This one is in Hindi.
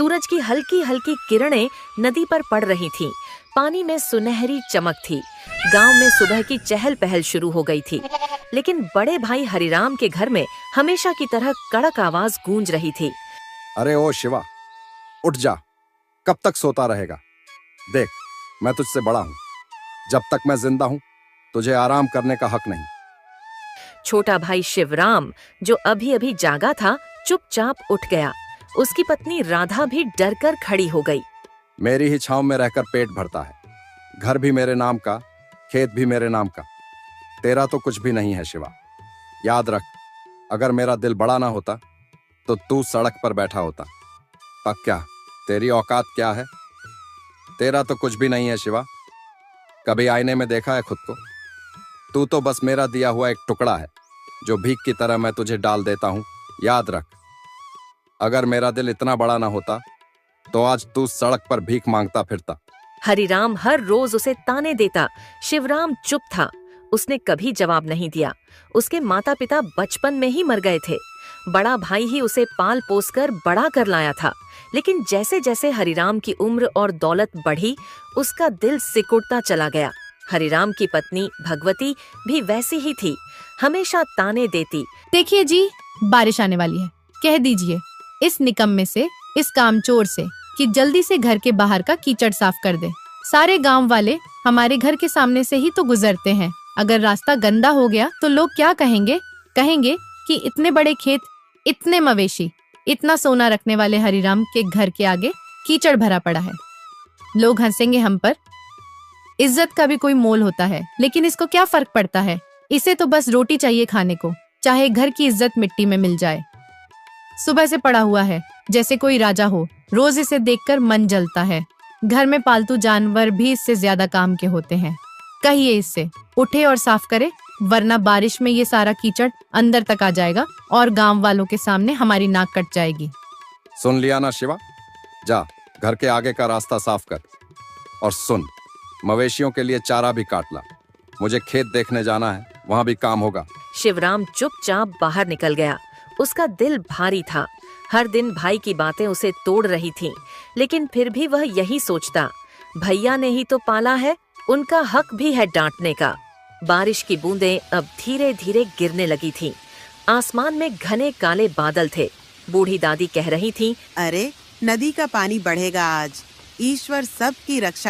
सूरज की हल्की हल्की किरणें नदी पर पड़ रही थीं। पानी में सुनहरी चमक थी। गांव में सुबह की चहल पहल शुरू हो गई थी, लेकिन बड़े भाई हरिराम के घर में हमेशा की तरह कड़क आवाज गूंज रही थी। अरे ओ शिवा, उठ जा, कब तक सोता रहेगा? देख, मैं तुझसे बड़ा हूं। जब तक मैं जिंदा हूं तुझे आराम करने का हक नहीं। छोटा भाई शिवराम, जो अभी अभी जागा था, चुपचाप उठ गया। उसकी पत्नी राधा भी डरकर खड़ी हो गई। मेरी ही छांव में रहकर पेट भरता है। घर भी मेरे नाम का, खेत भी मेरे नाम का। तेरा तो कुछ भी नहीं है शिवा। याद रख, अगर मेरा दिल बड़ा ना होता तो तू सड़क पर बैठा होता। अब क्या, तेरी औकात क्या है? तेरा तो कुछ भी नहीं है शिवा। कभी आईने में देखा है खुद को? तू तो बस मेरा दिया हुआ एक टुकड़ा है, जो भीख की तरह मैं तुझे डाल देता हूं। याद रख, अगर मेरा दिल इतना बड़ा ना होता तो आज तू सड़क पर भीख मांगता फिरता। हरिराम हर रोज उसे ताने देता। शिवराम चुप था। उसने कभी जवाब नहीं दिया। उसके माता पिता बचपन में ही मर गए थे। बड़ा भाई ही उसे पाल पोस कर बड़ा कर लाया था। लेकिन जैसे जैसे हरिराम की उम्र और दौलत बढ़ी, उसका दिल सिकुड़ता चला गया। हरिराम की पत्नी भगवती भी वैसी ही थी, हमेशा ताने देती। देखिए जी, बारिश आने वाली है। कह दीजिए इस निकम्मे से, इस कामचोर से कि जल्दी से घर के बाहर का कीचड़ साफ कर दे। सारे गांव वाले हमारे घर के सामने से ही तो गुजरते हैं। अगर रास्ता गंदा हो गया तो लोग क्या कहेंगे? कहेंगे कि इतने बड़े खेत, इतने मवेशी, इतना सोना रखने वाले हरिराम के घर के आगे कीचड़ भरा पड़ा है। लोग हंसेंगे हम पर। इज्जत का भी कोई मोल होता है, लेकिन इसको क्या फर्क पड़ता है? इसे तो बस रोटी चाहिए खाने को, चाहे घर की इज्जत मिट्टी में मिल जाए। सुबह से पड़ा हुआ है जैसे कोई राजा हो। रोज इसे देखकर मन जलता है। घर में पालतू जानवर भी इससे ज्यादा काम के होते हैं। कहिए इससे उठे और साफ करे, वरना बारिश में ये सारा कीचड़ अंदर तक आ जाएगा और गांव वालों के सामने हमारी नाक कट जाएगी। सुन लिया ना शिवा? जा, घर के आगे का रास्ता साफ कर। और सुन, मवेशियों के लिए चारा भी काट ला। मुझे खेत देखने जाना है, वहां भी काम होगा। शिवराम चुपचाप बाहर निकल गया। उसका दिल भारी था। हर दिन भाई की बातें उसे तोड़ रही थीं, लेकिन फिर भी वह यही सोचता, भैया ने ही तो पाला है, उनका हक भी है डांटने का। बारिश की बूंदें अब धीरे धीरे गिरने लगी थीं। आसमान में घने काले बादल थे। बूढ़ी दादी कह रही थी, अरे, नदी का पानी बढ़ेगा आज। ईश्वर सबकी रक्षा